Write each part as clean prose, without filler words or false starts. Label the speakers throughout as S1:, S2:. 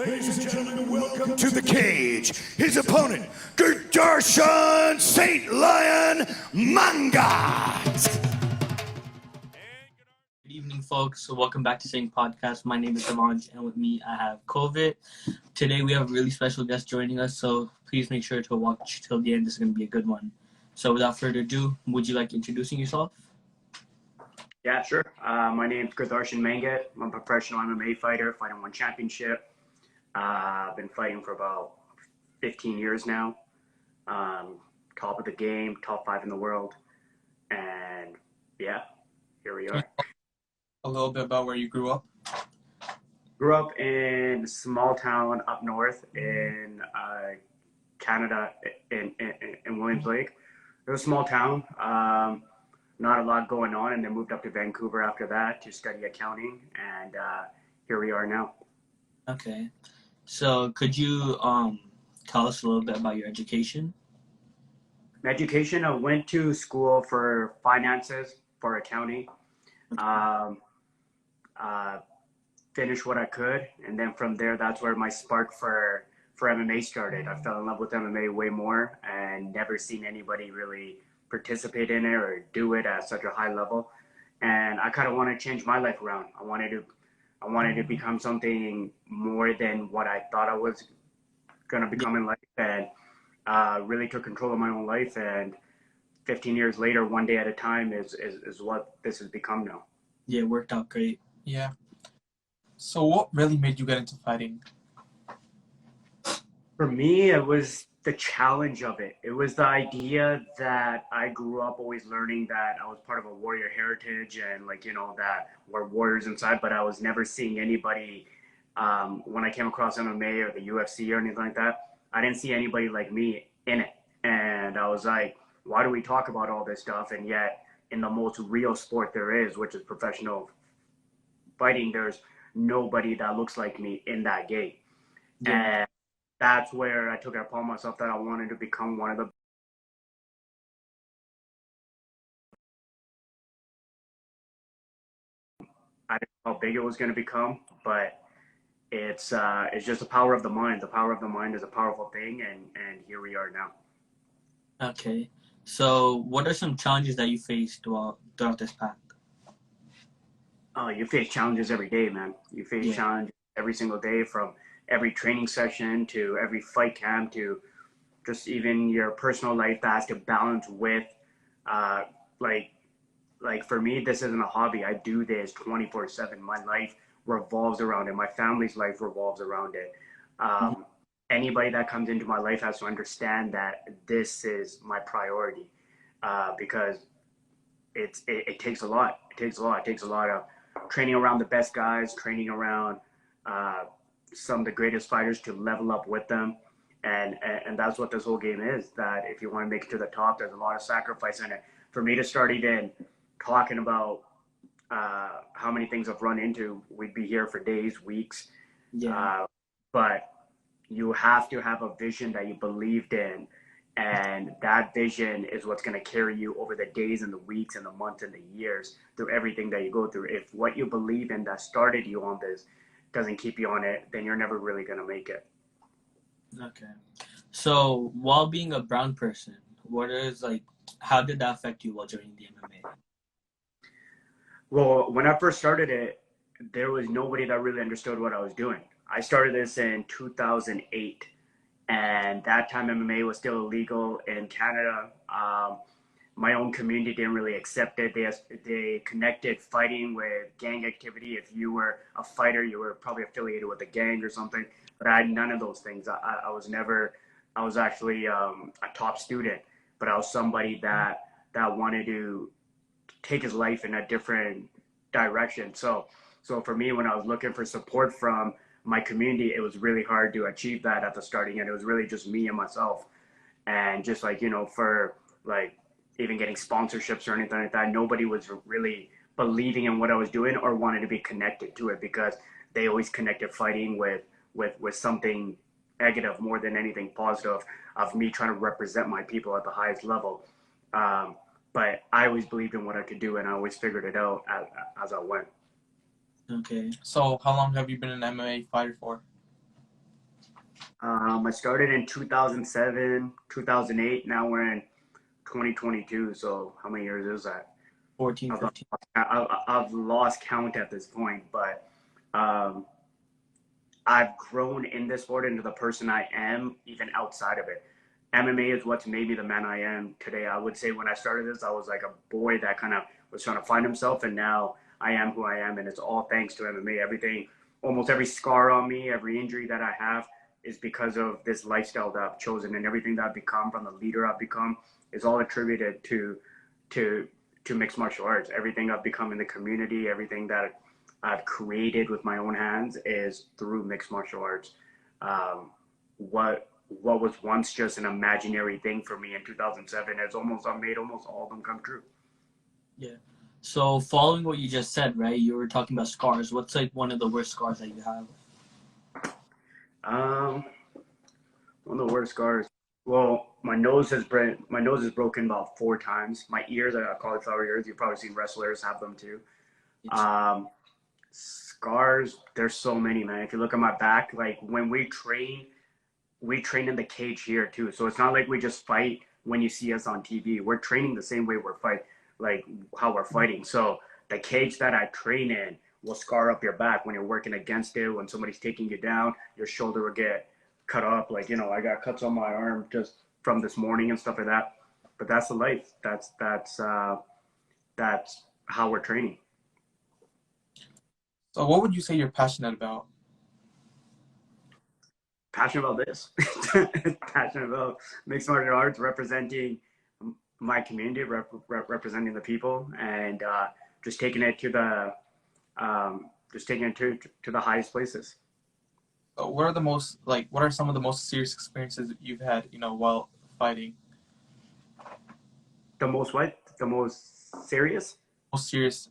S1: Ladies and gentlemen, welcome to the cage. His opponent, Gerdarshan Saint Lion Manga.
S2: Good evening, folks. So welcome back to SinghPodcasts. My name is Devanj, and with me I have COVID. Today we have a really special guest joining us, so please make sure to watch till the end. This is going to be a good one. So without further ado, would you like introducing yourself?
S3: Yeah, sure. My name's Gerdarshan Mangat. I'm a professional MMA fighter, fighting one championship. I've been fighting for about 15 years now. Top of the game, top 5 in the world. And yeah, here we are.
S4: A little bit about where you grew up?
S3: Grew up in a small town up north in Canada, in Williams Lake. It was a small town. Not a lot going on, and then moved up to Vancouver after that to study accounting, and here we are now.
S2: Okay. So could you tell us a little bit about your education?
S3: My education, I went to school for finances, for accounting. Finished what I could, and then from there, that's where my spark for MMA started. I fell in love with MMA way more, and never seen anybody really participate in it or do it at such a high level. And I kind of wanted to change my life around. I wanted to become something more than what I thought I was going to become in life, and really took control of my own life. And 15 years later, one day at a time is what this has become now.
S2: Yeah, it worked out great.
S4: Yeah. So what really made you get into fighting?
S3: For me, it was the challenge of it. It was the idea that I grew up always learning that I was part of a warrior heritage, and that we're warriors inside, but I was never seeing anybody, when I came across MMA or the UFC or anything like that, I didn't see anybody like me in it. And I was like, why do we talk about all this stuff? And yet in the most real sport there is, which is professional fighting, there's nobody that looks like me in that game. Yeah. And that's where I took it upon myself that I wanted to become one of the. I didn't know how big it was going to become, but it's just the power of the mind. The power of the mind is a powerful thing, and here we are now.
S2: Okay. So what are some challenges that you faced throughout this path?
S3: Oh, you face challenges every day, man. You face challenges every single day, from every training session to every fight camp to just even your personal life that has to balance with, like for me, this isn't a hobby. I do this 24/7. My life revolves around it. My family's life revolves around it. Anybody that comes into my life has to understand that this is my priority, because it takes a lot. It takes a lot of training around the best guys, training around some of the greatest fighters to level up with them. And that's what this whole game is, that if you want to make it to the top, there's a lot of sacrifice in it. For me to start even talking about how many things I've run into, we'd be here for days, weeks. Yeah. But you have to have a vision that you believed in. And that vision is what's going to carry you over the days and the weeks and the months and the years through everything that you go through. If what you believe in that started you on this doesn't keep you on it, then you're never really going to make it.
S2: Okay. So while being a brown person, how did that affect you while joining the MMA?
S3: Well, when I first started it, there was nobody that really understood what I was doing. I started this in 2008. And that time MMA was still illegal in Canada. My own community didn't really accept it. They connected fighting with gang activity. If you were a fighter, you were probably affiliated with a gang or something. But I had none of those things. I was actually a top student, but I was somebody that wanted to take his life in a different direction. So for me, when I was looking for support from my community, it was really hard to achieve that at the starting, and it was really just me and myself. And just for even getting sponsorships or anything like that, nobody was really believing in what I was doing or wanted to be connected to it, because they always connected fighting with something negative more than anything positive, of me trying to represent my people at the highest level. But I always believed in what I could do, and I always figured it out as I went.
S2: Okay.
S4: So how long have you been an MMA fighter for?
S3: I started in 2007, 2008. Now we're in 2022. So how many years is that?
S2: 14,
S3: I've,
S2: 15.
S3: I've lost count at this point, but um, I've grown in this sport into the person I am, even outside of it. MMA is what's made me the man I am today. I would say when I started this, I was like a boy that kind of was trying to find himself, and now I am who I am, and it's all thanks to MMA. Everything, almost every scar on me, every injury that I have, is because of this lifestyle that I've chosen, and everything that I've become, from the leader I've become, is all attributed to to mixed martial arts. Everything I've become in the community, everything that I've created with my own hands is through mixed martial arts. What was once just an imaginary thing for me in 2007 has almost I made almost all of them come true.
S2: Yeah. So following what you just said, right? You were talking about scars. What's like one of the worst scars that you have?
S3: Um, One of the worst scars. Well, my nose is broken about 4 times. My ears, I got cauliflower ears. You've probably seen wrestlers have them too.
S2: Yes.
S3: Um, Scars, there's so many, man. If you look at my back, like when we train in the cage here too. So it's not like we just fight when you see us on TV. We're training the same way like how we're fighting. So the cage that I train in will scar up your back when you're working against it. When somebody's taking you down, your shoulder will get cut up. Like, I got cuts on my arm just from this morning and stuff like that. But that's the life. That's how we're training.
S4: So what would you say you're passionate about?
S3: Passionate about this. Passionate about mixed martial arts, representing my community, representing the people, and just taking it to the to the highest places.
S4: So what are some of the most serious experiences that you've had, while fighting?
S3: The most what? The most serious?
S4: Most serious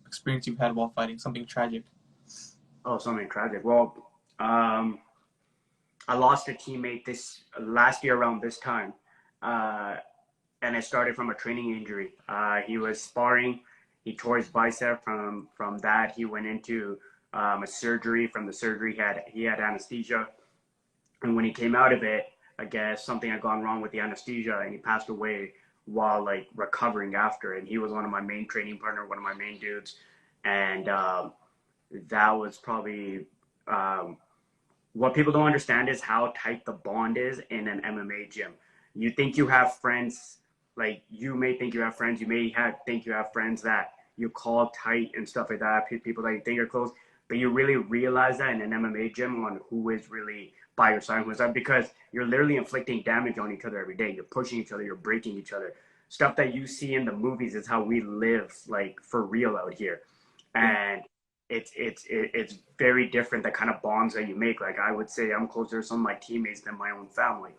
S4: experience you've had while fighting, something tragic.
S3: Oh, something tragic. Well, I lost a teammate this last year around this time, and it started from a training injury. He was sparring. He tore his bicep. From that, he went into a surgery. From the surgery, he had anesthesia, and when he came out of it, I guess something had gone wrong with the anesthesia, and he passed away while like recovering after. And he was one of my main training partner, one of my main dudes, and that was probably what people don't understand is how tight the bond is in an MMA gym. You think you have friends, like you may think you have friends, think you have friends that you call tight and stuff like that, people that you think are close, but you really realize that in an MMA gym on who is really by your side, who's not, because you're literally inflicting damage on each other every day. You're pushing each other, you're breaking each other. Stuff that you see in the movies is how we live, like for real out here. And it's very different, the kind of bonds that you make. Like I would say I'm closer to some of my teammates than my own family,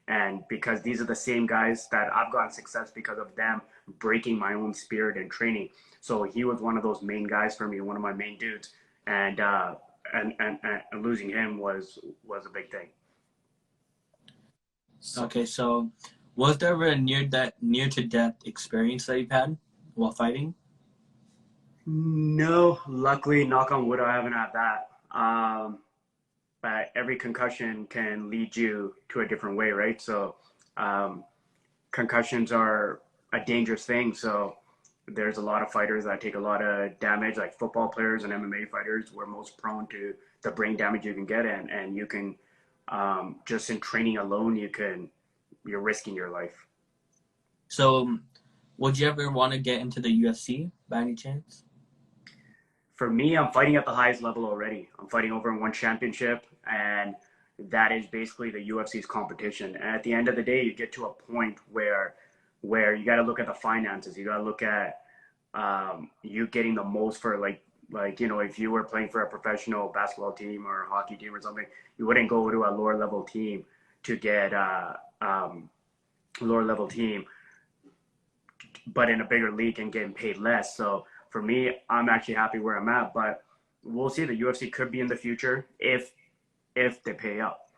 S3: and because these are the same guys that I've gotten success because of them breaking my own spirit and training. So he was one of those main guys for me, one of my main dudes, and losing him was a big thing.
S4: So,
S2: Okay, so was there ever a near to death experience that you've had while fighting?
S3: No, luckily, knock on wood, I haven't had that. But every concussion can lead you to a different way, right? So um, concussions are a dangerous thing. So there's a lot of fighters that take a lot of damage, like football players and MMA fighters. We're most prone to the brain damage you can get, and you can just in training alone, you're risking your life.
S2: So, would you ever want to get into the UFC by any chance?
S3: For me, I'm fighting at the highest level already. I'm fighting over in one championship, and that is basically the UFC's competition. And at the end of the day, you get to a point where you got to look at the finances. You got to look at you getting the most for like if you were playing for a professional basketball team or a hockey team or something, you wouldn't go to a lower level team to get lower level team, but in a bigger league and getting paid less. So for me, I'm actually happy where I'm at, but we'll see. The UFC could be in the future if they pay up.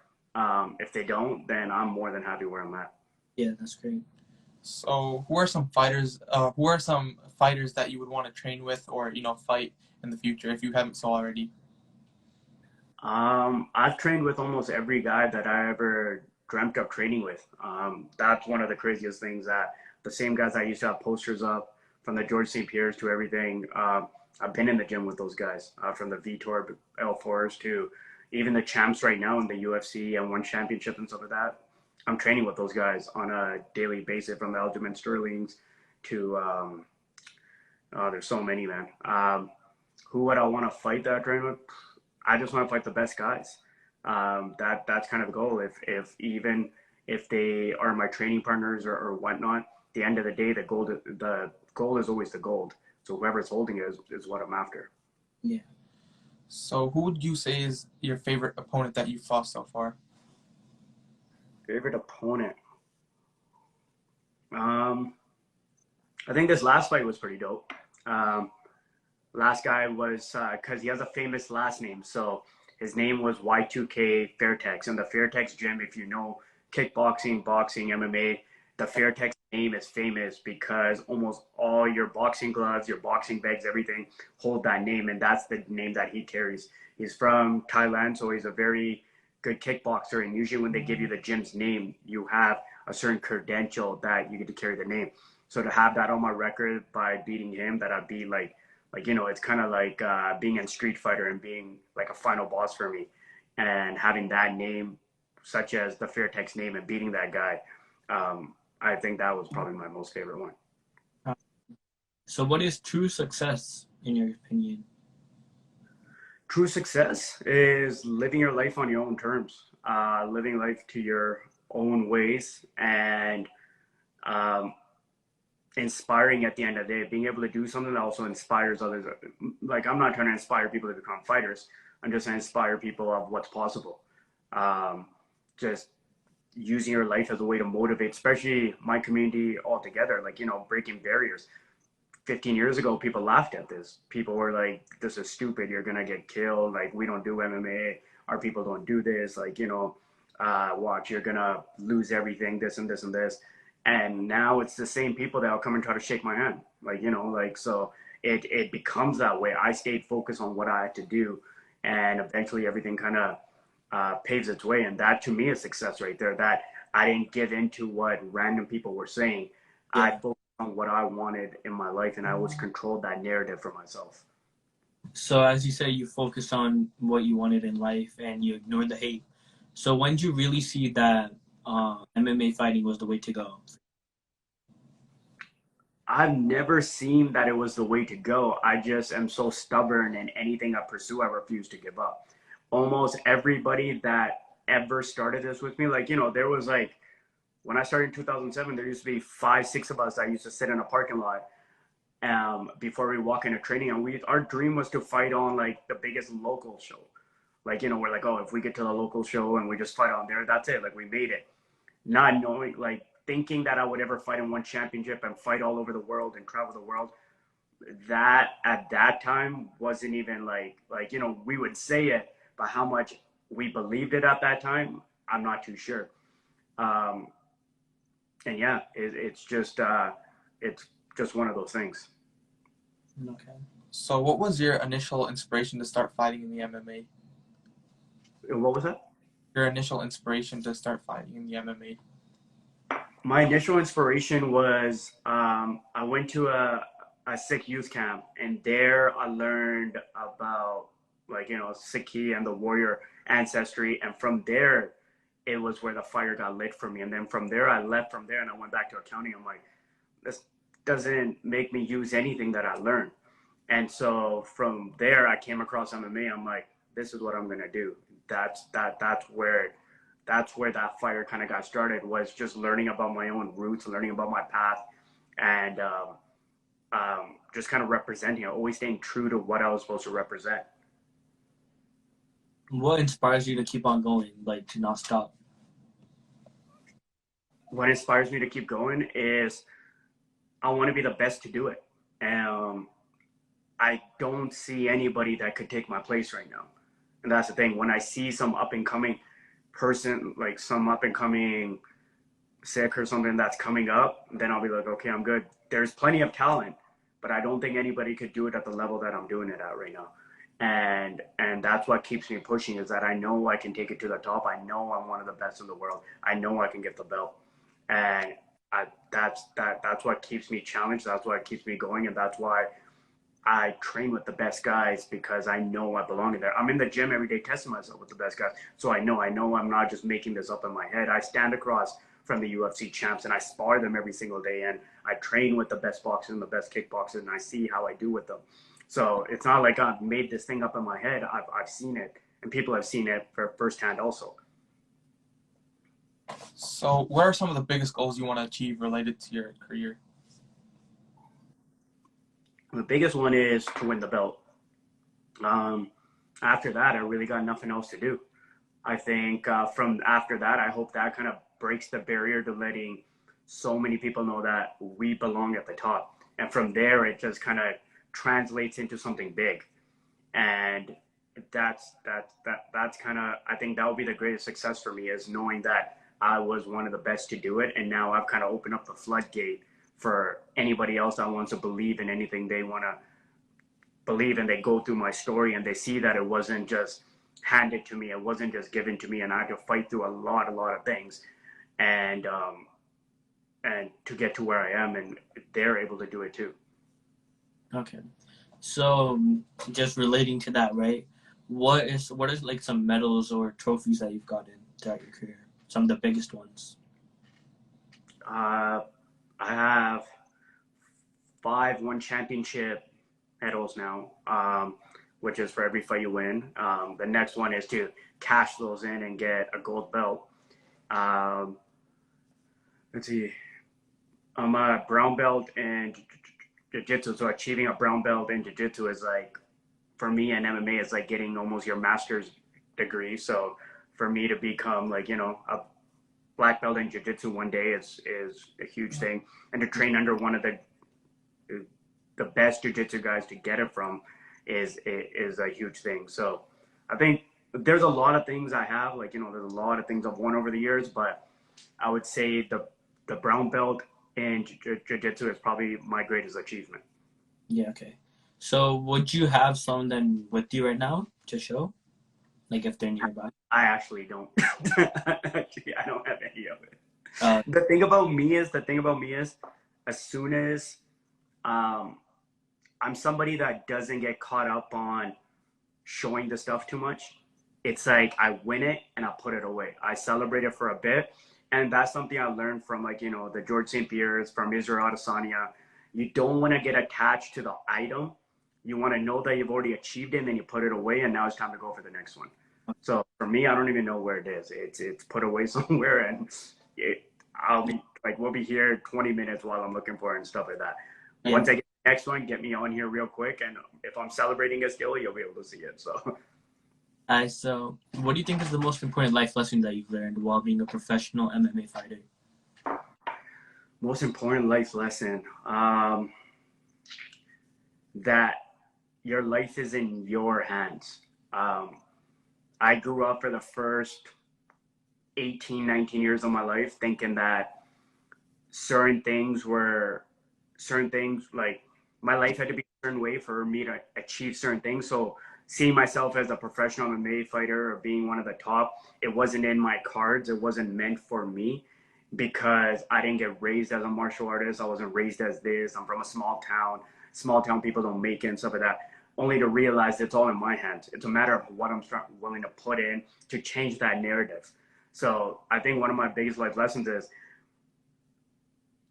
S3: If they don't, then I'm more than happy where I'm at.
S2: Yeah, that's great.
S4: so who are some fighters? Who are some fighters that you would want to train with, or fight in the future if you haven't so already?
S3: I've trained with almost every guy that I ever dreamt of training with. That's one of the craziest things, that the same guys I used to have posters up, from the George St. Pierre's to everything. I've been in the gym with those guys, from the Vitor L4s to even the champs right now in the UFC and one championship and stuff like that. I'm training with those guys on a daily basis, from the Aljamain Sterlings to oh, there's so many, man. Who would I want to fight that I train with? I just want to fight the best guys. That's kind of the goal. If they are my training partners or whatnot, at the end of the day, the goal is always the gold. So whoever's holding it is what I'm after.
S2: Yeah.
S4: So who would you say is your favorite opponent that you fought so far?
S3: Favorite opponent? I think this last fight was pretty dope. Last guy was because he has a famous last name, so his name was Y2K Fairtex. And the Fairtex gym, if you know kickboxing, boxing, MMA, the Fairtex name is famous because almost all your boxing gloves, your boxing bags, everything hold that name, and that's the name that he carries. He's from Thailand, so he's a very good kickboxer. And usually, when they give you the gym's name, you have a certain credential that you get to carry the name. So to have that on my record by beating him, that I'd be like it's kind of like being in Street Fighter and being like a final boss for me, and having that name, such as the Fairtex name, and beating that guy. I think that was probably my most favorite one.
S2: So what is true success in your opinion?
S3: True success is living your life on your own terms, living life to your own ways, and inspiring at the end of the day, being able to do something that also inspires others. Like, I'm not trying to inspire people to become fighters. I'm just trying to inspire people of what's possible. Just using your life as a way to motivate, especially my community altogether, like, breaking barriers. 15 years ago, people laughed at this. People were like, this is stupid. You're going to get killed. Like, we don't do MMA. Our people don't do this. Like, watch, you're going to lose everything, this and this and this. And now it's the same people that will come and try to shake my hand. So it becomes that way. I stayed focused on what I had to do, and eventually everything kind of paves its way. And that, to me, is success right there, that I didn't give into what random people were saying.
S2: Yeah.
S3: I focused on what I wanted in my life, and I always controlled that narrative for myself.
S2: So as you say, you focused on what you wanted in life and you ignored the hate. So when did you really see that MMA fighting was the way to go?
S3: I've never seen that it was the way to go. I just am so stubborn, and anything I pursue, I refuse to give up. Almost everybody that ever started this with me, there was when I started in 2007, there used to be 5, 6 of us that used to sit in a parking lot before we walk into training. And our dream was to fight on the biggest local show. We're like, oh, if we get to the local show and we just fight on there, that's it. Like, we made it. Not knowing, thinking that I would ever fight in one championship and fight all over the world and travel the world. That at that time wasn't even we would say it, but how much we believed it at that time, I'm not too sure. And yeah, it's just one of those things.
S2: Okay.
S4: So what was your initial inspiration to start fighting in the MMA?
S3: What was that?
S4: Your initial inspiration to start fighting in the MMA?
S3: My initial inspiration was I went to a Sikh youth camp, and there I learned about Sikhi and the warrior ancestry, and from there it was where the fire got lit for me. And then from there, I left from there and I went back to accounting. I'm like, this doesn't make me use anything that I learned. And so from there, I came across MMA. I'm like, this is what I'm gonna do. That's where that fire kind of got started, was just learning about my own roots, learning about my path, and just kind of representing, always staying true to what I was supposed to represent.
S2: What inspires you to keep on going, to not stop?
S3: What inspires me to keep going is I want to be the best to do it. I don't see anybody that could take my place right now. And that's the thing. When I see some up and coming person, like some up and coming Sikh or something that's coming up, then I'll be like, okay, I'm good. There's plenty of talent, but I don't think anybody could do it at the level that I'm doing it at right now. And that's what keeps me pushing, is that I know I can take it to the top. I know I'm one of the best in the world. I know I can get the belt, and that's what keeps me challenged. That's what keeps me going, and that's why I train with the best guys, because I know I belong in there. I'm in the gym every day testing myself with the best guys. So I know I'm not just making this up in my head. I stand across from the UFC champs and I spar them every single day, and I train with the best boxers and the best kickboxers, and I see how I do with them. So it's not like I've made this thing up in my head. I've seen it, and people have seen it for firsthand also.
S4: So, what are some of the biggest goals you want to achieve related to your career?
S3: The biggest one is to win the belt. After that, I really got nothing else to do. I think from after that, I hope that kind of breaks the barrier to letting so many people know that we belong at the top. And from there, it just kind of translates into something big. And that's kind of, I think that would be the greatest success for me, is knowing that I was one of the best to do it. And now I've kind of opened up the floodgate for anybody else that wants to believe in anything they want to believe, and they go through my story and they see that it wasn't just handed to me, it wasn't just given to me, and I had to fight through a lot of things, and to get to where I am, and they're able to do it too.
S2: Okay. So just relating to that, right? What is like some medals or trophies that you've gotten throughout your career? Some of the biggest ones.
S3: I have 5 one championship medals now, which is for every fight you win. The next one is to cash those in and get a gold belt. Let's see. I'm a brown belt in jiu-jitsu, so achieving a brown belt in jiu-jitsu is like, for me, and MMA is like getting almost your master's degree. So for me to become, like, a black belt in jiu-jitsu one day is a huge thing, and to train under one of the best jiu-jitsu guys to get it from is a huge thing. So I think there's a lot of things I have, like, there's a lot of things I've won over the years, but I would say the brown belt in jiu-jitsu is probably my greatest achievement.
S2: Yeah, okay. So would you have some of them with you right now to show? Like if they're nearby?
S3: I actually don't. Actually, I don't have any of it.
S2: Uh,
S3: The thing about me is, as soon as I'm somebody that doesn't get caught up on showing the stuff too much. It's like I win it and I put it away. I celebrate it for a bit. And that's something I learned from, like, the George St. Pierre's, from Israel Adesanya. You don't want to get attached to the item. You want to know that you've already achieved it, and then you put it away, and now it's time to go for the next one. So for me, I don't even know where it is. It's put away somewhere, and we'll be here 20 minutes while I'm looking for it and stuff like that.
S2: yeah.
S3: Once I get the next one, get me on here real quick, and if I'm celebrating a skill, you'll be able to see it. So
S2: So what do you think is the most important life lesson that you've learned while being a professional MMA fighter?
S3: most important life lesson, that your life is in your hands. I grew up for the first 18, 19 years of my life thinking that certain things, like, my life had to be a certain way for me to achieve certain things. So seeing myself as a professional MMA fighter or being one of the top, it wasn't in my cards. It wasn't meant for me, because I didn't get raised as a martial artist. I wasn't raised as this. I'm from a small town. Small town people don't make it and stuff like that. Only to realize it's all in my hands. It's a matter of what I'm willing to put in to change that narrative. So I think one of my biggest life lessons is,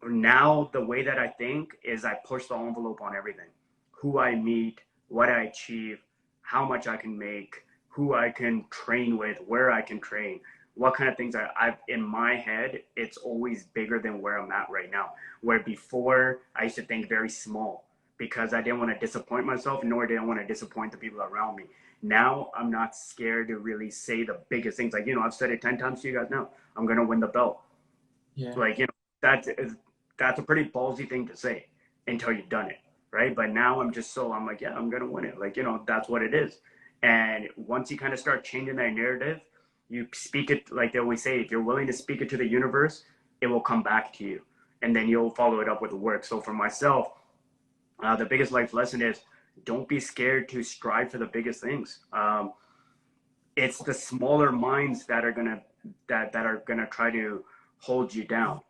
S3: now the way that I think is I push the envelope on everything. Who I meet, what I achieve, how much I can make, who I can train with, where I can train, what kind of things I've in my head. It's always bigger than where I'm at right now. Where before I used to think very small, because I didn't want to disappoint myself, nor did I want to disappoint the people around me. Now I'm not scared to really say the biggest things. Like, I've said it 10 times to you guys now. I'm going to win the belt.
S4: Yeah.
S3: Like, that's a pretty ballsy thing to say until you've done it, right? But now I'm like, yeah, I'm going to win it. Like, that's what it is. And once you kind of start changing that narrative, you speak it, like they always say, if you're willing to speak it to the universe, it will come back to you. And then you'll follow it up with the work. So for myself, the biggest life lesson is don't be scared to strive for the biggest things. It's the smaller minds that are gonna try to hold you down.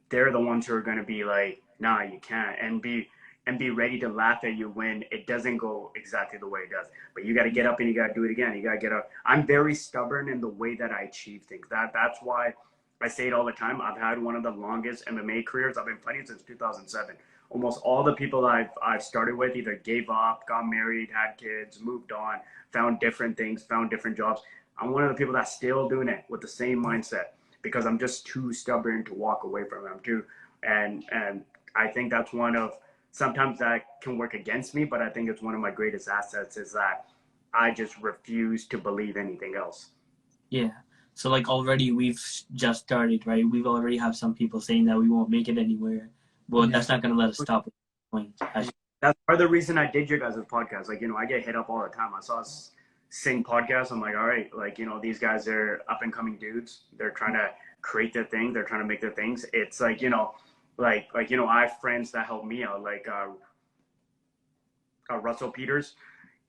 S3: They're the ones who are gonna be like, nah, you can't, and be ready to laugh at you when it doesn't go exactly the way it does. But you got to get up and you got to do it again. You got to get up. I'm very stubborn in the way that I achieve things. That's why I say it all the time. I've had one of the longest MMA careers. I've been fighting since 2007. Almost all the people I've started with either gave up, got married, had kids, moved on, found different things, found different jobs. I'm one of the people that's still doing it with the same mindset because I'm just too stubborn to walk away from it. I'm too, and I think that's one of, sometimes that can work against me, but I think it's one of my greatest assets is that I just refuse to believe anything else.
S2: Yeah. So like already we've just started, right? We've already have some people saying that we won't make it anywhere. Well, that's not going to let us stop.
S3: That's part of the reason I did your guys' podcast. Like, I get hit up all the time. I saw SinghPodcasts. I'm like, all right, like, these guys are up and coming dudes. They're trying to create their thing. They're trying to make their things. It's like, I have friends that help me out, like Russell Peters.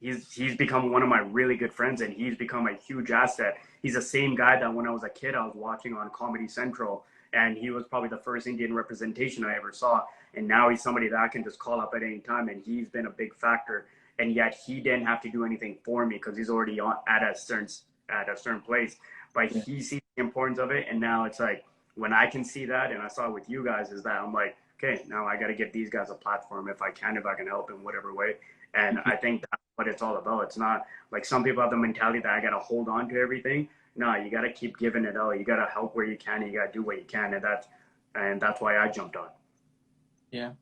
S3: He's become one of my really good friends, and he's become a huge asset. He's the same guy that when I was a kid, I was watching on Comedy Central, and he was probably the first Indian representation I ever saw. And now he's somebody that I can just call up at any time, and he's been a big factor. And yet he didn't have to do anything for me because he's already at a certain place. But he sees the importance of it, and now it's like when I can see that, and I saw it with you guys, is that I'm like, okay, now I got to give these guys a platform if I can help in whatever way. And I think that's what it's all about. It's not like some people have the mentality that I got to hold on to everything. No, you got to keep giving it out. You got to help where you can. And you got to do what you can. And that's why I jumped on.
S4: Yeah.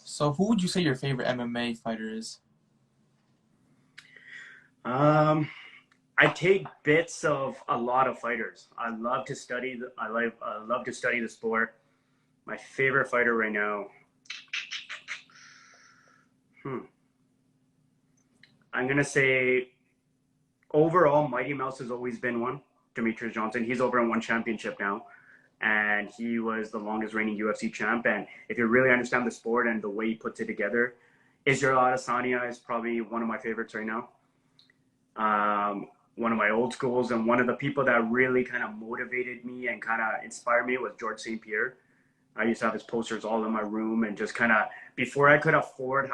S4: So who would you say your favorite MMA fighter is?
S3: I take bits of a lot of fighters. I love to study. I love to study the sport. My favorite fighter right now. I'm gonna say overall, Mighty Mouse has always been one. Demetrius Johnson. He's over in one championship now, and he was the longest reigning UFC champ. And if you really understand the sport and the way he puts it together, Israel Adesanya is probably one of my favorites right now. One of my old schools, and one of the people that really kind of motivated me and kind of inspired me was George St. Pierre. I used to have his posters all in my room, and just kind of before I could afford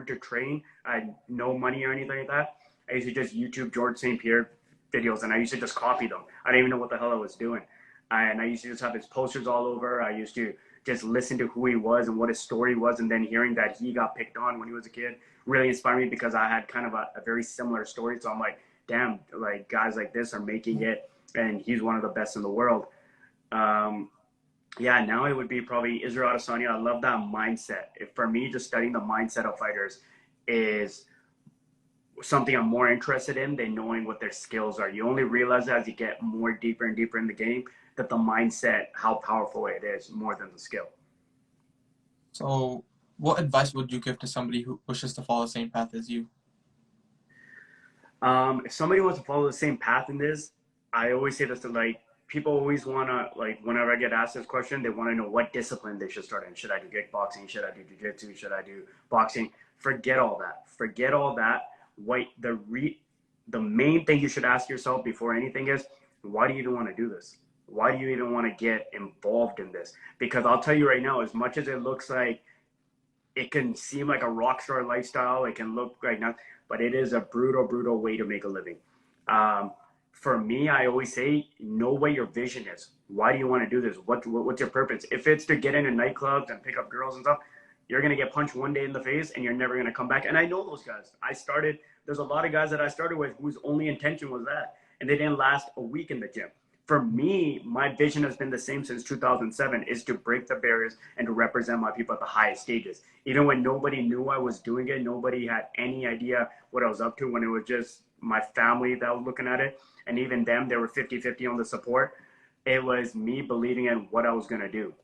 S3: to train, I had no money or anything like that. I used to just YouTube George St. Pierre videos, and I used to just copy them. I didn't even know what the hell I was doing. And I used to just have his posters all over. I used to just listen to who he was and what his story was, and then hearing that he got picked on when he was a kid really inspired me because I had kind of a very similar story. So I'm like, damn, like guys like this are making it, and he's one of the best in the world. Yeah, now it would be probably Israel Adesanya. I love that mindset. For me, just studying the mindset of fighters is something I'm more interested in than knowing what their skills are. You only realize as you get more deeper and deeper in the game that the mindset, how powerful it is more than the skill.
S4: So what advice would you give to somebody who wishes to follow the same path as you?
S3: If somebody wants to follow the same path in this, I always say this to like, people always want to, like, whenever I get asked this question, they want to know what discipline they should start in. Should I do kickboxing? Should I do jiu-jitsu? Should I do boxing? Forget all that. Forget all that. The main thing you should ask yourself before anything is, why do you even want to do this? Why do you even want to get involved in this? Because I'll tell you right now, as much as it looks like it can seem like a rock star lifestyle, it can look like nothing, but it is a brutal, brutal way to make a living. For me, I always say, know what your vision is. Why do you want to do this? What's your purpose? If it's to get into nightclubs and pick up girls and stuff, you're going to get punched one day in the face and you're never going to come back. And I know those guys. There's a lot of guys that I started with whose only intention was that. And they didn't last a week in the gym. For me, my vision has been the same since 2007, is to break the barriers and to represent my people at the highest stages. Even when nobody knew I was doing it, nobody had any idea what I was up to, when it was just my family that was looking at it. And even them, they were 50-50 on the support. It was me believing in what I was going to do.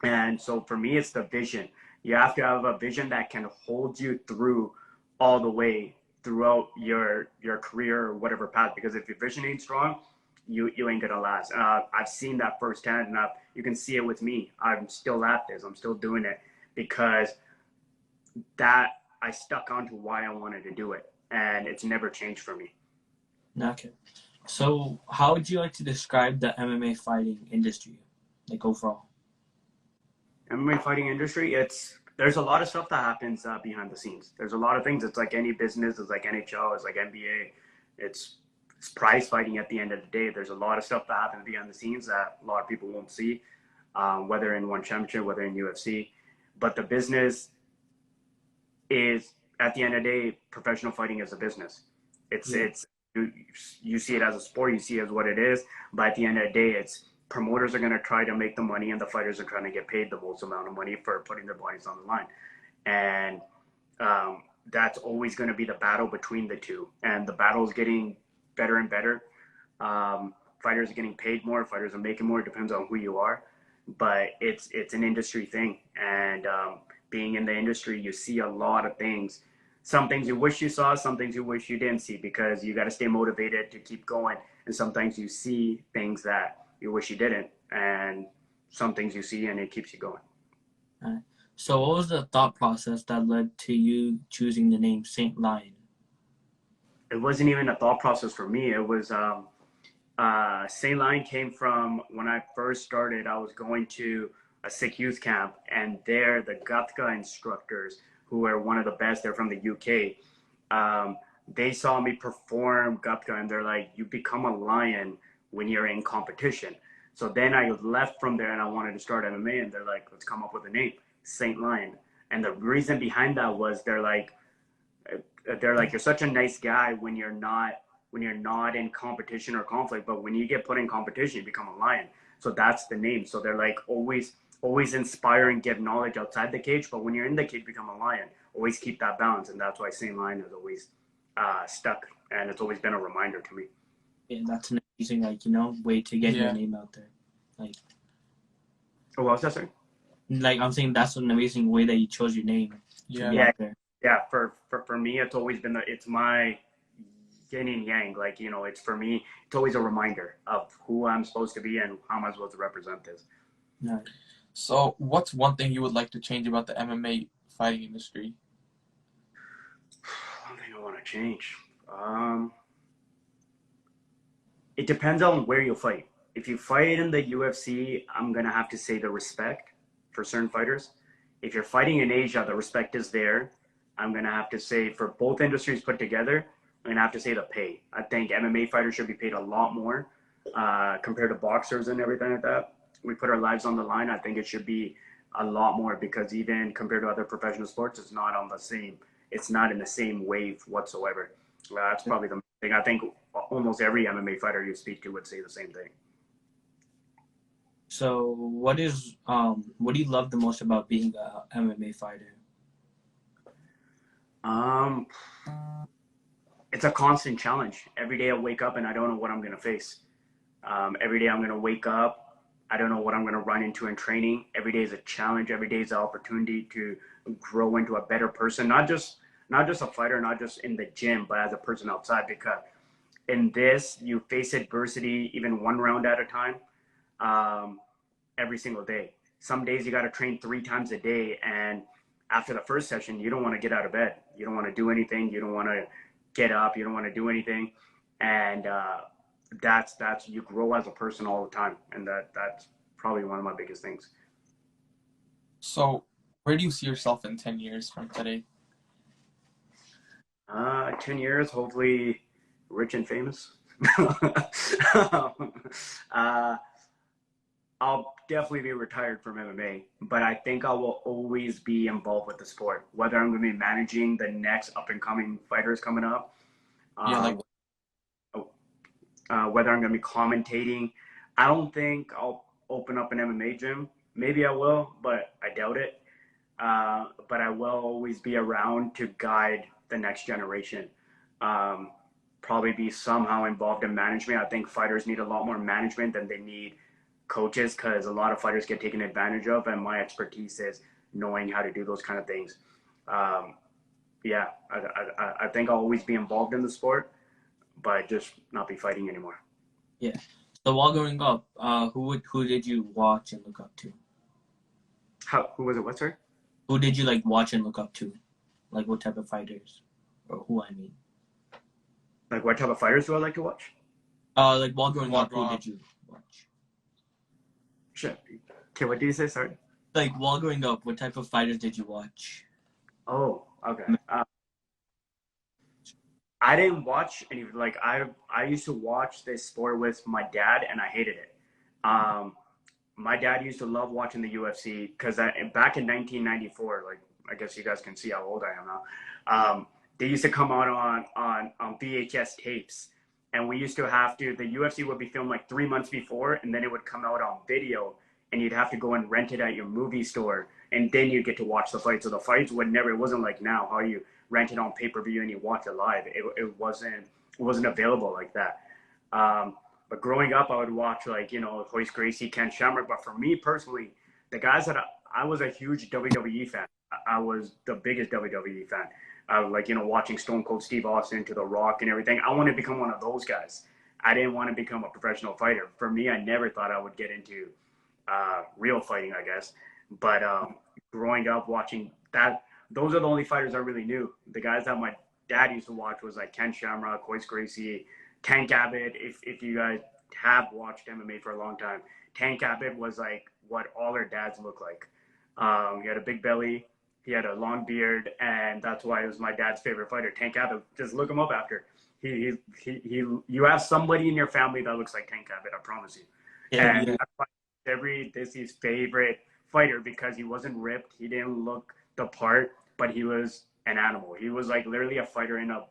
S3: And so for me, it's the vision. You have to have a vision that can hold you through all the way throughout your career or whatever path. Because if your vision ain't strong, you ain't gonna last. I've seen that firsthand, and you can see it with me. I'm still at this. I'm still doing it because that I stuck on to why I wanted to do it, and it's never changed for me.
S2: Okay. So, how would you like to describe the MMA fighting industry, like overall?
S3: MMA fighting industry, there's a lot of stuff that happens behind the scenes. There's a lot of things. It's like any business. It's like NHL. It's like NBA. It's prize fighting. At the end of the day, there's a lot of stuff that happens behind the scenes that a lot of people won't see, whether in one championship, whether in UFC. But the business is, at the end of the day, professional fighting is a business. It's you see it as a sport. You see it as what it is. But at the end of the day, it's promoters are going to try to make the money, and the fighters are trying to get paid the most amount of money for putting their bodies on the line. And that's always going to be the battle between the two. And the battle is getting better and better. Fighters are getting paid more. Fighters are making more. It depends on who you are. But it's an industry thing. And being in the industry, you see a lot of things. Some things you wish you saw, some things you wish you didn't see, because you got to stay motivated to keep going. And sometimes you see things that you wish you didn't, and some things you see and it keeps you going.
S2: Right. So, what was the thought process that led to you choosing the name Saint Lion?
S3: It wasn't even a thought process for me. It was Saint Lion came from when I first started. I was going to a Sikh youth camp, and there the Gatka instructors, who are one of the best, they're from the UK. They saw me perform Gatka, and they're like, "You become a lion when you're in competition." So then I left from there and I wanted to start MMA, and they're like, "Let's come up with a name, Saint Lion." And the reason behind that was they're like, "You're such a nice guy when you're not in competition or conflict, but when you get put in competition, you become a lion." So that's the name. So they're like, always inspire and give knowledge outside the cage, but when you're in the cage, become a lion. Always keep that balance, and that's why Saint Lion has always stuck, and it's always been a reminder to me.
S2: Yeah, that's an amazing, way to get your name out there. Like,
S3: oh, what was that, sir?
S2: Like, I'm saying that's an amazing way that you chose your name to be out there.
S3: Yeah. For me, it's always been it's my yin and yang. Like, it's for me, it's always a reminder of who I'm supposed to be and how am I supposed to represent this.
S2: Nice.
S4: So, what's one thing you would like to change about the MMA fighting industry?
S3: One thing I want to change. It depends on where you fight. If you fight in the UFC, I'm gonna have to say the respect for certain fighters. If you're fighting in Asia, the respect is there. I'm gonna have to say, for both industries put together, I'm gonna have to say the pay. I think MMA fighters should be paid a lot more compared to boxers and everything like that. We put our lives on the line. I think it should be a lot more, because even compared to other professional sports, it's not in the same wave whatsoever. That's probably the thing. I think almost every MMA fighter you speak to would say the same thing.
S2: So, what do you love the most about being an MMA fighter?
S3: It's a constant challenge. Every day I wake up and I don't know what I'm going to face. Every day I'm going to wake up, I don't know what I'm going to run into in training. Every day is a challenge. Every day is an opportunity to grow into a better person. Not just a fighter, not just in the gym, but as a person outside. Because in this, you face adversity even one round at a time, every single day. Some days you got to train 3 times a day, and after the first session, you don't want to get out of bed. You don't want to do anything. You don't want to get up. You don't want to do anything. And that's you grow as a person all the time, and that's probably one of my biggest things.
S4: So, where do you see yourself in 10 years from today?
S3: 10 years, hopefully rich and famous. I'll definitely be retired from MMA, but I think I will always be involved with the sport, whether I'm going to be managing the next up and coming fighters coming up. Whether I'm going to be commentating. I don't think I'll open up an MMA gym. Maybe I will, but I doubt it. But I will always be around to guide the next generation. Probably be somehow involved in management. I think fighters need a lot more management than they need coaches, because a lot of fighters get taken advantage of, and my expertise is knowing how to do those kind of things. I think I'll always be involved in the sport, but just not be fighting anymore.
S2: Yeah. So while growing up, who did you watch and look up to?
S3: Who was it? What's her?
S2: Who did you watch and look up to? Like what type of fighters, or who I mean.
S3: Like what type of fighters do I like to watch?
S2: Like while growing up, who did you watch?
S3: Shit. Okay, what did you say? Sorry.
S2: Like while growing up, what type of fighters did you watch?
S3: Oh, okay. I didn't watch any. Like I used to watch this sport with my dad, and I hated it. My dad used to love watching the UFC because back in 1994, like I guess you guys can see how old I am now. They used to come out on VHS tapes, and we used to have to. The UFC would be filmed like 3 months before, and then it would come out on video, and you'd have to go and rent it at your movie store, and then you'd get to watch the fight. So the fights would never. It wasn't like now how you rent it on pay-per-view and you watch it live. It wasn't available like that. But growing up, I would watch like Hoist Gracie, Ken Shamrock. But for me personally, the guys that I was a huge WWE fan. I was the biggest WWE fan. I was like watching Stone Cold Steve Austin to The Rock and everything. I wanted to become one of those guys. I didn't want to become a professional fighter. For me, I never thought I would get into real fighting, I guess. But growing up watching that, those are the only fighters I really knew. The guys that my dad used to watch was like Ken Shamrock, Hoist Gracie, Tank Abbott. If you guys have watched MMA for a long time, Tank Abbott was like what all our dads look like. He had a big belly, he had a long beard, and that's why he was my dad's favorite fighter. Tank Abbott. Just look him up after. You have somebody in your family that looks like Tank Abbott. I promise you.
S2: Yeah,
S3: And
S2: yeah.
S3: that's why this is his favorite fighter because he wasn't ripped. He didn't look the part, but he was an animal. He was like literally a fighter in a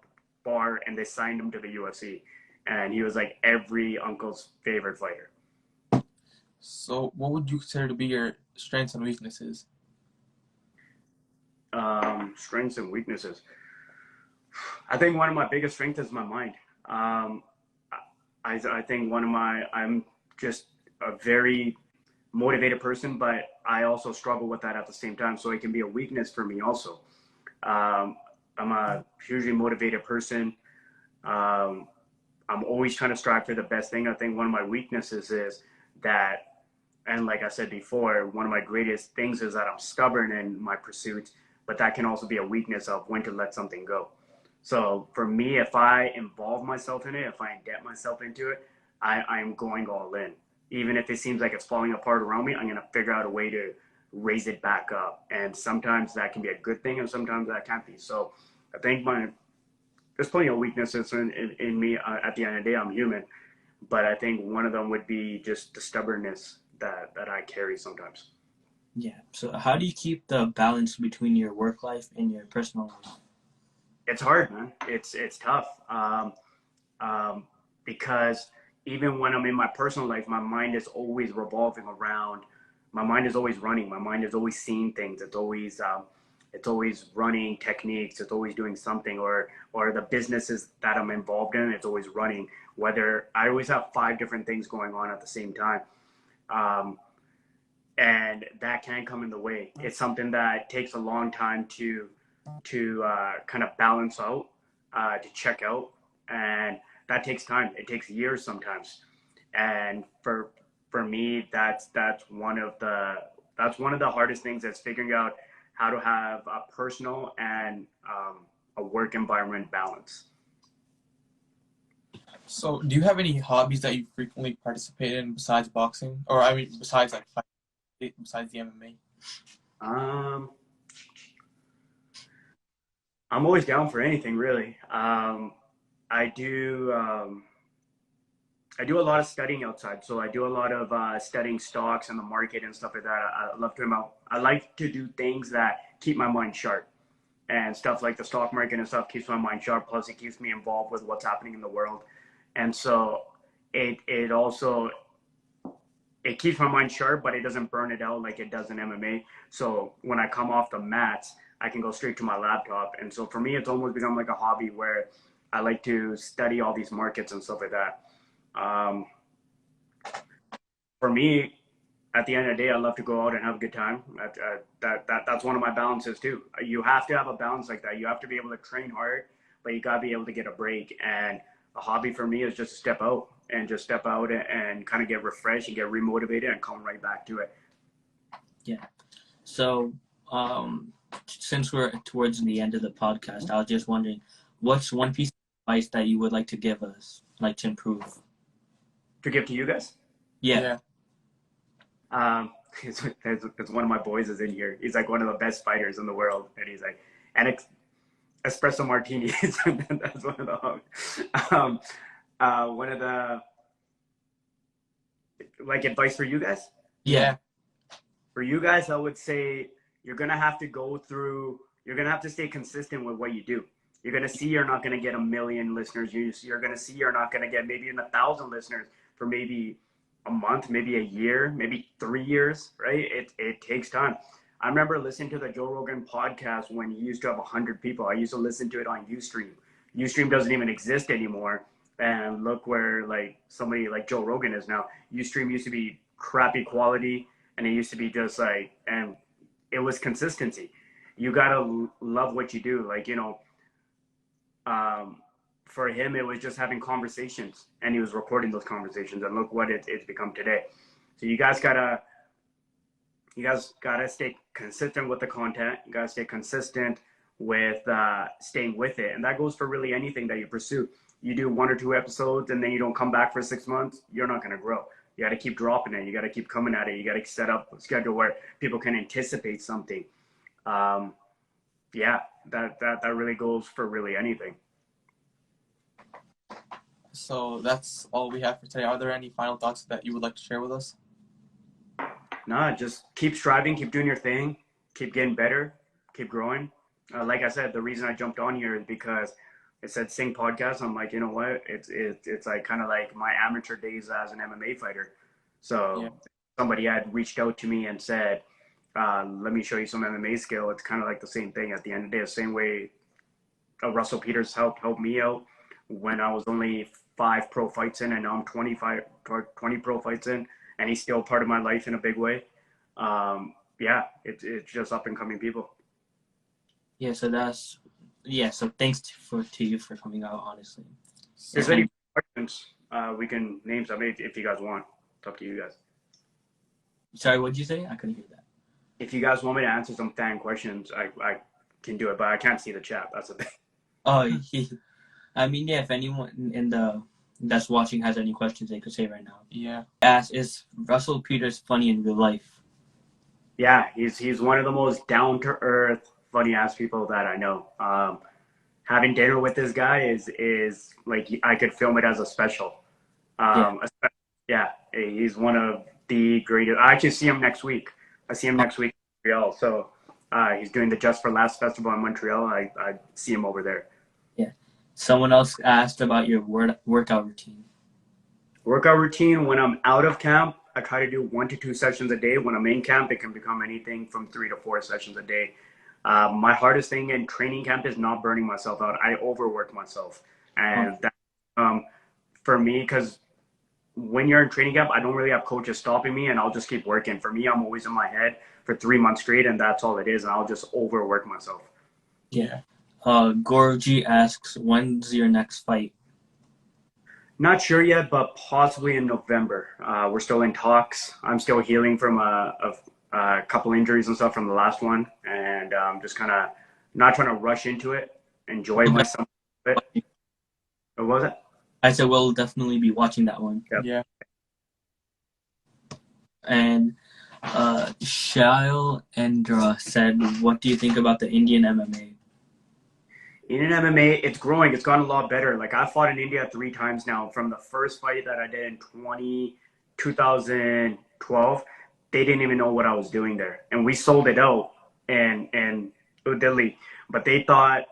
S3: bar, and they signed him to the UFC. And he was like every uncle's favorite fighter.
S4: So, what would you consider to be your strengths and weaknesses?
S3: Strengths and weaknesses. I think one of my biggest strengths is my mind. I think I'm just a very motivated person, but I also struggle with that at the same time. So it can be a weakness for me also. I'm a hugely motivated person. I'm always trying to strive for the best thing. I think one of my weaknesses is that, and like I said before, one of my greatest things is that I'm stubborn in my pursuits, but that can also be a weakness of when to let something go. So for me, if I involve myself in it, if I embed myself into it, I'm going all in. Even if it seems like it's falling apart around me, I'm going to figure out a way to raise it back up. And sometimes that can be a good thing, and sometimes that can't be. So I think there's plenty of weaknesses in me. At the end of the day, I'm human. But I think one of them would be just the stubbornness that I carry sometimes.
S2: Yeah. So how do you keep the balance between your work life and your personal life?
S3: It's hard, man. It's tough. Because even when I'm in my personal life, my mind is always revolving around. My mind is always running. My mind is always seeing things. It's always running techniques. It's always doing something, or the businesses that I'm involved in. It's always running. Whether I always have 5 different things going on at the same time, and that can come in the way. It's something that takes a long time to kind of balance out, to check out, and that takes time. It takes years sometimes, and for me, that's one of the hardest things. Is figuring out how to have a personal and a work environment balance.
S4: So, do you have any hobbies that you frequently participate in besides boxing, or I mean, besides like besides the MMA?
S3: I'm always down for anything, really. I do a lot of studying outside, so I do a lot of studying stocks and the market and stuff like that. I love to. I like to do things that keep my mind sharp, and stuff like the stock market and stuff keeps my mind sharp. Plus, it keeps me involved with what's happening in the world, and so it also it keeps my mind sharp, but it doesn't burn it out like it does in MMA. So when I come off the mats, I can go straight to my laptop. And so for me, it's almost become like a hobby where I like to study all these markets and stuff like that. For me, at the end of the day, I love to go out and have a good time. That's one of my balances too. You have to have a balance like that. You have to be able to train hard, but you got to be able to get a break. And a hobby for me is just to step out and kind of get refreshed and get remotivated and come right back to it.
S2: Yeah. So, since we're towards the end of the podcast, I was just wondering, what's one piece of advice that you would like to give us, like to improve?
S3: To give to you guys.
S2: Yeah.
S3: It's one of my boys is in here. He's like one of the best fighters in the world, and he's like, and espresso martinis. That's one of the one of the like advice for you guys.
S2: Yeah.
S3: For you guys, I would say you're gonna have to go through. You're gonna have to stay consistent with what you do. You're gonna see you're not gonna get 1 million listeners. You're gonna see you're not gonna get maybe 1,000 listeners for maybe a month, maybe a year, maybe 3 years. Right? It takes time. I remember listening to the Joe Rogan podcast when he used to have 100 people. I used to listen to it on Ustream. Ustream doesn't even exist anymore. And look where like somebody like Joe Rogan is now. Ustream used to be crappy quality, and it used to be just like, and it was consistency. You gotta love what you do. Like, you know, for him, it was just having conversations, and he was recording those conversations. And look what it's become today. So you guys gotta stay consistent with the content. You gotta stay consistent with staying with it, and that goes for really anything that you pursue. You do 1 or 2 episodes, and then you don't come back for 6 months. You're not gonna grow. You got to keep dropping it. You got to keep coming at it. You got to set up a schedule where people can anticipate something. Yeah, that really goes for really anything.
S4: So that's all we have for today. Are there any final thoughts that you would like to share with us?
S3: Nah, just keep striving, keep doing your thing, keep getting better, keep growing. Like I said, the reason I jumped on here is because it said Sing Podcast. I'm like, you know what? It's like kind of like my amateur days as an MMA fighter. So somebody had reached out to me and said, let me show you some MMA skill. It's kind of like the same thing at the end of the day. The same way Russell Peters helped me out when I was only 5 pro fights in, and now I'm 20 pro fights in, and he's still part of my life in a big way. Yeah, it's just up and coming people.
S2: Yeah, so thanks to you for coming out, honestly.
S3: If there's any questions, we can name some if you guys want. It's up to you guys.
S2: Sorry, what'd you say? I couldn't hear that.
S3: If you guys want me to answer some fan questions, I can do it, but I can't see the chat. That's the thing.
S2: Oh, I mean, yeah, if anyone that's watching has any questions, they could say right now.
S4: Yeah.
S2: Is Russell Peters funny in real life?
S3: Yeah, he's one of the most down-to-earth, funny-ass people that I know. Having dinner with this guy is like I could film it as a special. Yeah, he's one of the greatest. I actually see him next week. I see him next week in Montreal. So he's doing the Just for Laughs festival in Montreal. I see him over there.
S2: Yeah. Someone else asked about your workout routine.
S3: Workout routine, when I'm out of camp, I try to do 1 to 2 sessions a day. When I'm in camp, it can become anything from 3 to 4 sessions a day. My hardest thing in training camp is not burning myself out. I overwork myself. And that, for me, because when you're in training camp, I don't really have coaches stopping me, and I'll just keep working. For me, I'm always in my head for 3 months straight, and that's all it is. And I'll just overwork myself.
S2: Yeah. Gorgie asks, when's your next fight?
S3: Not sure yet, but possibly in November. We're still in talks. I'm still healing from a couple injuries and stuff from the last one, and just kind of not trying to rush into it. Enjoy myself a bit. What was it?
S2: I said we'll definitely be watching that one.
S3: Yep.
S4: Yeah.
S2: And Shail Endra said, what do you think about the Indian MMA?
S3: Indian MMA, it's growing. It's gotten a lot better. Like, I fought in India 3 times now. From the first fight that I did in 2012, they didn't even know what I was doing there. And we sold it out in Delhi. But they thought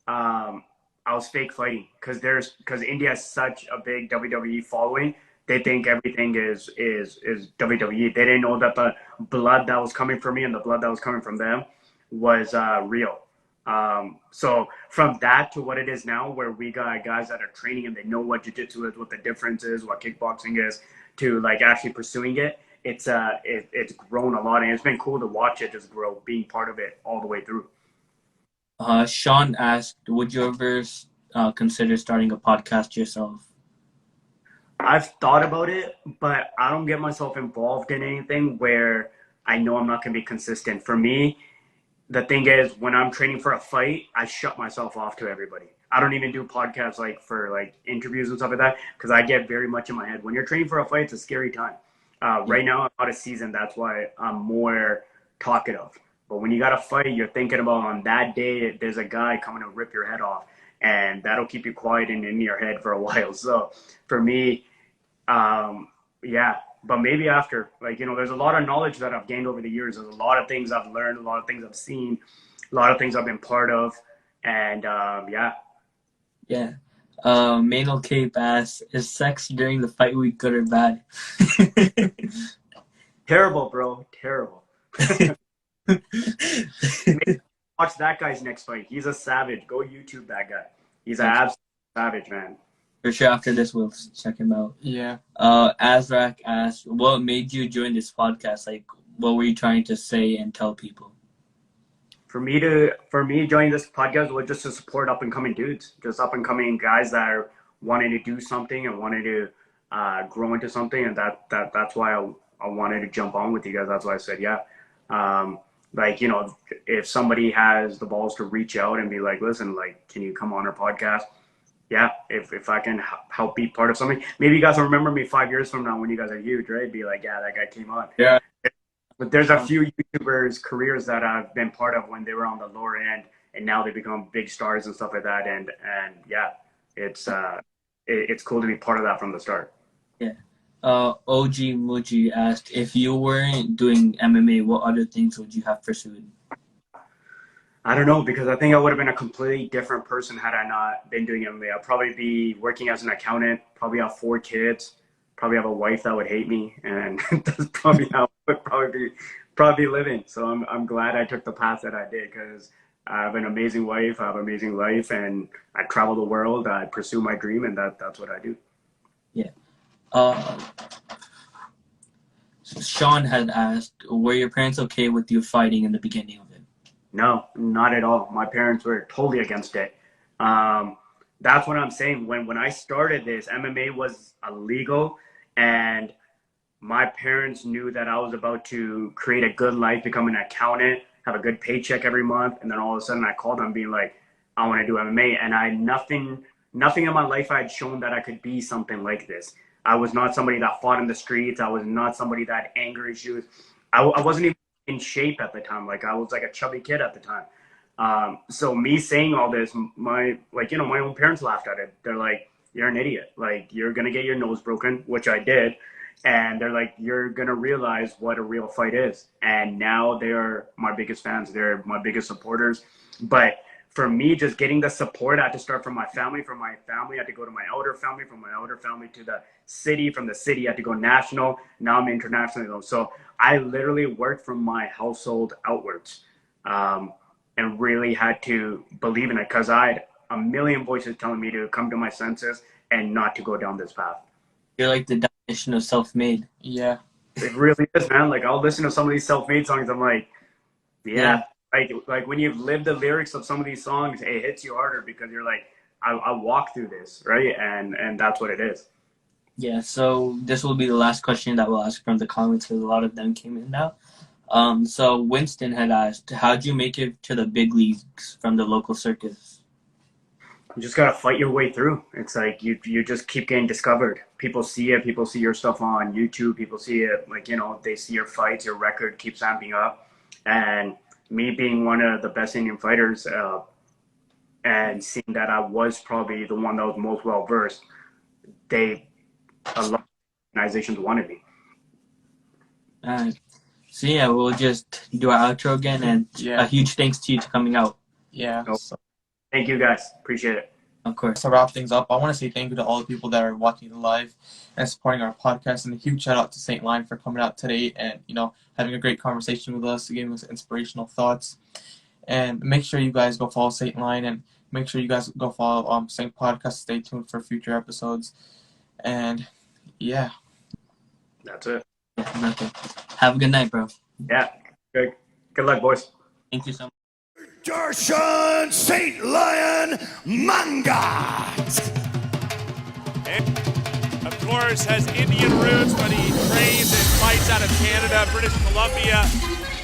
S3: I was fake fighting because India has such a big WWE following. They think everything is WWE. They didn't know that the blood that was coming from me and the blood that was coming from them was real. So from that to what it is now, where we got guys that are training and they know what jiu-jitsu is, what the difference is, what kickboxing is, to like actually pursuing it, it's grown a lot, and it's been cool to watch it just grow, being part of it all the way through.
S2: Sean asked, would you ever consider starting a podcast yourself?
S3: I've thought about it, but I don't get myself involved in anything where I know I'm not going to be consistent. For me, the thing is, when I'm training for a fight, I shut myself off to everybody. I don't even do podcasts like for like interviews and stuff like that because I get very much in my head. When you're training for a fight, it's a scary time. Right now, I'm out of season. That's why I'm more talkative. But when you got to fight, you're thinking about on that day, there's a guy coming to rip your head off, and that'll keep you quiet and in your head for a while. So for me, yeah, but maybe after, like, there's a lot of knowledge that I've gained over the years. There's a lot of things I've learned, a lot of things I've seen, a lot of things I've been part of. And yeah.
S2: Yeah. Manal Cape asks, is sex during the fight week good or bad?
S3: Terrible, bro. Terrible. Watch that guy's next fight. He's a savage. Go YouTube that guy. He's an absolute savage, man.
S2: For sure, after this, we'll check him out.
S4: Yeah.
S2: Azrak asked, what made you join this podcast? Like, what were you trying to say and tell people?
S3: For me joining this podcast was just to support up and coming dudes, just up and coming guys that are wanting to do something and wanting to grow into something, and that's why I wanted to jump on with you guys. That's why I said yeah. Like, if somebody has the balls to reach out and be like, listen, like, can you come on our podcast? Yeah, if I can help be part of something, maybe you guys will remember me 5 years from now when you guys are huge, right? Be like, yeah, that guy came on.
S2: Yeah.
S3: But there's a few YouTubers' careers that I've been part of when they were on the lower end, and now they become big stars and stuff like that. And yeah, it's cool to be part of that from the start.
S2: Yeah. OG Muji asked, if you weren't doing MMA, what other things would you have pursued?
S3: I don't know, because I think I would have been a completely different person had I not been doing MMA. I'd probably be working as an accountant, probably have 4 kids, probably have a wife that would hate me, and that's probably how I would probably be living. So I'm glad I took the path that I did, because I have an amazing wife, I have an amazing life, and I travel the world, I pursue my dream, and that's what I do.
S2: Yeah. Sean had asked, were your parents okay with you fighting in the beginning of it?
S3: No, not at all. My parents were totally against it. That's what I'm saying. When I started this, MMA was illegal, and my parents knew that I was about to create a good life, become an accountant, have a good paycheck every month, and then all of a sudden I called them being like, I want to do MMA, and nothing in my life I had shown that I could be something like this. I was not somebody that fought in the streets. I was not somebody that had anger issues. I wasn't even in shape at the time. Like, I was like a chubby kid at the time. So me saying all this, my own parents laughed at it. They're like, you're an idiot. Like, you're going to get your nose broken, which I did. And they're like, you're going to realize what a real fight is. And now they're my biggest fans. They're my biggest supporters. But for me, just getting the support, I had to start from my family. From my family, I had to go to my outer family. From my outer family to the city. From the city, I had to go national. Now I'm international. So I literally worked from my household outwards, and really had to believe in it, because I had a million voices telling me to come to my senses and not to go down this path.
S2: You're like the definition of self-made.
S4: Yeah.
S3: It really is, man. Like, I'll listen to some of these self-made songs. I'm like, yeah. Like when you've lived the lyrics of some of these songs, it hits you harder because you're like, I walk through this, right? And that's what it is.
S2: Yeah, so this will be the last question that we'll ask from the comments, because a lot of them came in now. So Winston had asked, how'd you make it to the big leagues from the local circus?
S3: You just gotta fight your way through. It's like you just keep getting discovered. People see it. People see your stuff on YouTube. People see it, like, they see your fights. Your record keeps amping up. And me being one of the best Indian fighters, and seeing that I was probably the one that was most well versed, a lot of organizations wanted me.
S2: All right. So yeah, we'll just do our outro again, and a huge thanks to you for coming out.
S4: Yeah.
S3: So, thank you guys. Appreciate it.
S2: Of course.
S4: To wrap things up, I want to say thank you to all the people that are watching the live and supporting our podcast, and a huge shout out to St. Lion for coming out today and having a great conversation with us, giving us inspirational thoughts. And make sure you guys go follow St. Lion, and make sure you guys go follow SinghPodcasts. Stay tuned for future episodes. And yeah,
S3: that's it.
S2: Yeah, nothing. Have a good night, bro.
S3: Yeah. Good luck, boys.
S2: Thank you so much.
S1: Darshan St. Lion Mangat.
S5: Of course, has Indian roots, but he trains and fights out of Canada, British Columbia.